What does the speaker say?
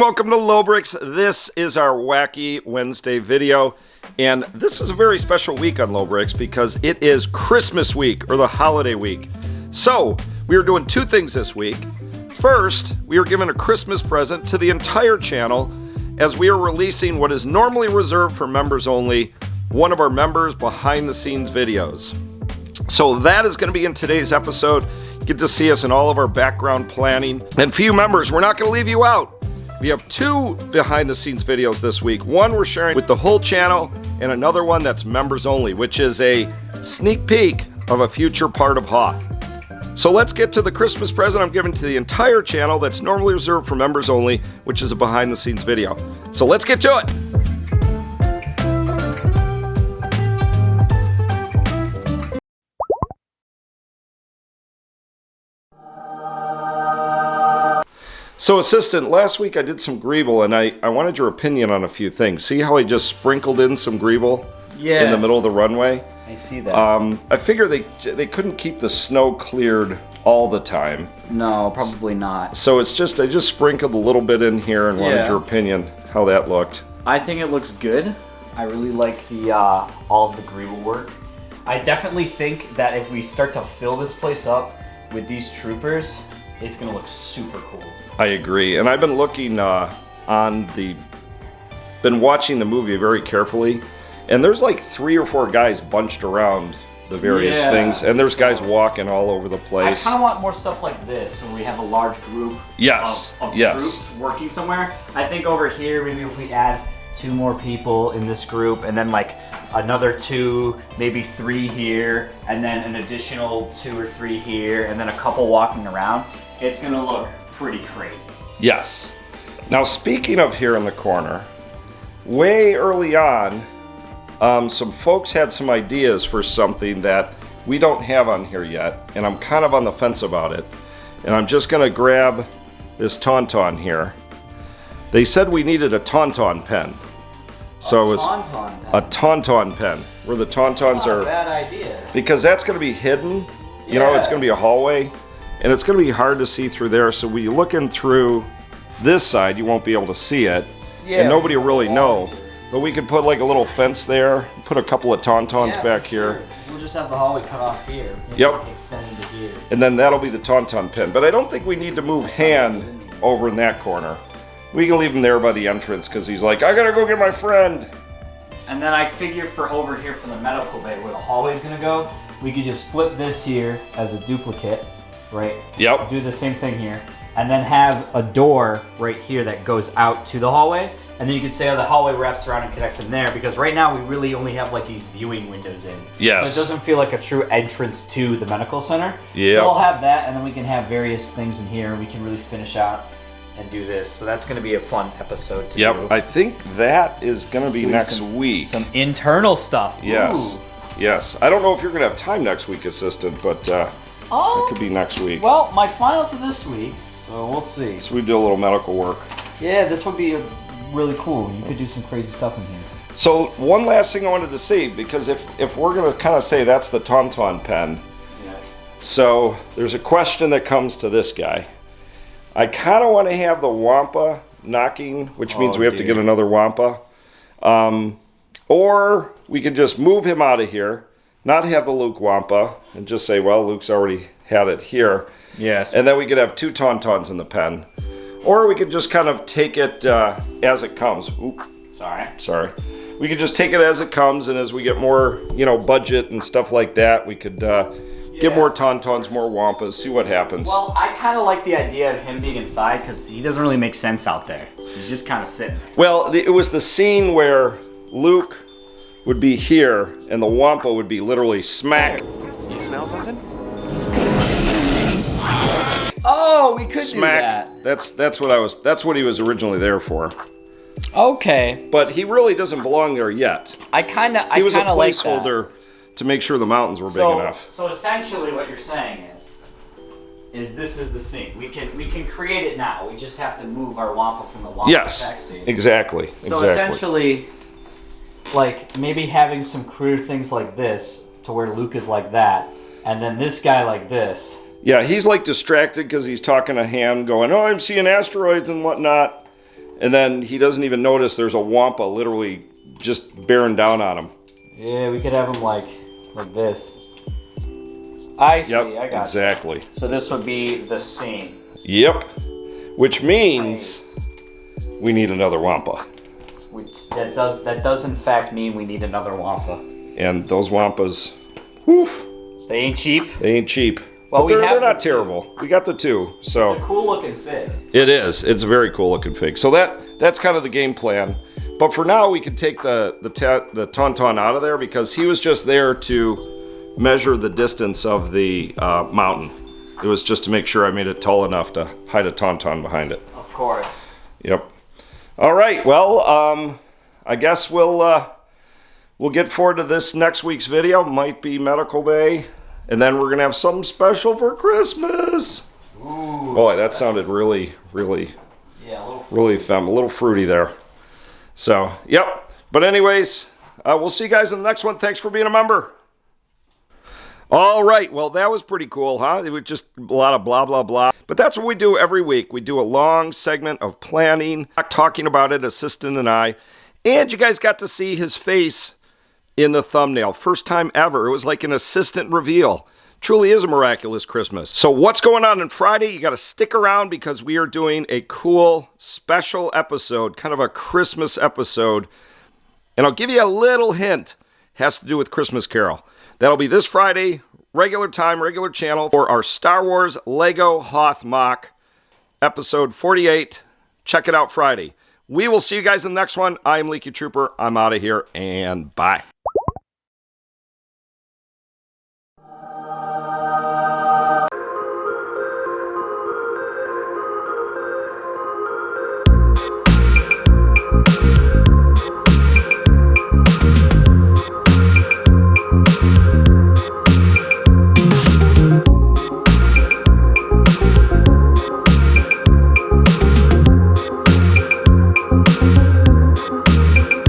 welcome to Lobricks. This is our Wacky Wednesday video, and this is a very special week on Lobricks because it is Christmas week, or the holiday week. So, we are doing two things this week. First, we are giving a Christmas present to the entire channel as we are releasing what is normally reserved for members only, one of our members behind the scenes videos. So that is going to be in today's episode. You get to see us in all of our background planning. And for you members, we're not going to leave you out. We have two behind the scenes videos this week. One we're sharing with the whole channel, and another one that's members only, which is a sneak peek of a future part of Hoth. So let's get to the Christmas present I'm giving to the entire channel that's normally reserved for members only, which is a behind the scenes video. So let's get to it. So assistant, last week I did some greeble and I wanted your opinion on a few things. See how I just sprinkled in some greeble in the middle of the runway? I see that. I figure they couldn't keep the snow cleared all the time. No, probably not. So I just sprinkled a little bit in here and wanted your opinion how that looked. I think it looks good. I really like the all of the greeble work. I definitely think that if we start to fill this place up with these troopers, it's gonna look super cool. I agree, and I've been looking been watching the movie very carefully, and there's like 3 or 4 guys bunched around the various things, and there's guys walking all over the place. I kind of want more stuff like this, where we have a large group of troops working somewhere. I think over here, maybe if we add 2 more people in this group, and then like another 2, maybe 3 here, and then an additional 2 or 3 here, and then a couple walking around, it's gonna look pretty crazy. Yes. Now speaking of here in the corner, way early on, some folks had some ideas for something that we don't have on here yet, and I'm kind of on the fence about it. And I'm just gonna grab this Tauntaun here. They said we needed a Tauntaun pen. So it's a Tauntaun pen, where the Tauntauns are. Bad idea. Because that's going to be hidden. You know, it's going to be a hallway, and it's going to be hard to see through there. So when you look in through this side, you won't be able to see it, and nobody will really know. But we could put like a little fence there, put a couple of Tauntauns back here. We'll just have the hallway cut off here. Yep. Extend to here. And then that'll be the Tauntaun pen. But I don't think we need to move Han over in that corner. We can leave him there by the entrance because he's like, I gotta go get my friend. And then I figure for over here for the medical bay where the hallway's gonna go, we could just flip this here as a duplicate, right? Yep. Do the same thing here. And then have a door right here that goes out to the hallway. And then you could say, oh, the hallway wraps around and connects in there, because right now we really only have like these viewing windows in. Yes. So it doesn't feel like a true entrance to the medical center. Yeah. So we'll have that, and then we can have various things in here, and we can really finish out and do this. So that's going to be a fun episode to do. Yep, I think that is going to be next week. Some internal stuff. Yes. Ooh. Yes. I don't know if you're going to have time next week, assistant, but it could be next week. Well, my finals are this week, so we'll see. So we do a little medical work. Yeah, this would be really cool. You could do some crazy stuff in here. So one last thing I wanted to see, because if we're going to kind of say that's the Tauntaun pen, so there's a question that comes to this guy. I kind of want to have the Wampa knocking, which means we have to get another Wampa. Or we could just move him out of here, not have the Luke Wampa, and just say, well, Luke's already had it here. Yes. And then we could have 2 Tauntauns in the pen. Or we could just kind of take it as it comes. Oop. Sorry. We could just take it as it comes, and as we get more, budget and stuff like that, we could get more Tauntauns, more Wampas, see what happens. Well, I kind of like the idea of him being inside because he doesn't really make sense out there. He's just kind of sitting there. Well, it was the scene where Luke would be here and the Wampa would be literally smack. You smell something? Oh, we could smack. do that. That's what he was originally there for. Okay. But he really doesn't belong there yet. He was a placeholder to make sure the mountains were big enough. So essentially what you're saying is this is the scene. We can create it now. We just have to move our Wampa from the Wampa attack scene. Exactly. So essentially, like maybe having some crude things like this to where Luke is like that, and then this guy like this. Yeah, he's like distracted because he's talking to Han going, oh, I'm seeing asteroids and whatnot. and then he doesn't even notice there's a Wampa literally just bearing down on him. Yeah, we could have him like this. I see, yep, I got exactly. you. So this would be the same. Yep, which means we need another Wampa. That does in fact mean we need another Wampa. And those Wampas, woof. They ain't cheap? They ain't cheap. Well, but they're not terrible. We got the two, so. It's a cool looking fig. It is. It's a very cool looking fig. So that's kind of the game plan. But for now, we can take the Tauntaun out of there because he was just there to measure the distance of the mountain. It was just to make sure I made it tall enough to hide a Tauntaun behind it. Of course. Yep. All right. Well, I guess we'll get forward to this next week's video. Might be Medical Bay. And then we're going to have something special for Christmas. Ooh, boy, that sounded really fun. A little fruity there. So, yep. But anyways, we'll see you guys in the next one. Thanks for being a member. All right. Well, that was pretty cool, huh? It was just a lot of blah, blah, blah. But that's what we do every week. We do a long segment of planning, talking about it, Assistant and I. And you guys got to see his face in the thumbnail. First time ever. It was like an assistant reveal. Truly is a miraculous Christmas. So what's going on Friday? You got to stick around because we are doing a cool special episode, kind of a Christmas episode. And I'll give you a little hint. It has to do with Christmas Carol. That'll be this Friday, regular time, regular channel for our Star Wars LEGO Hoth MOC, episode 48. Check it out Friday. We will see you guys in the next one. I am Leaky Trooper. I'm out of here and bye.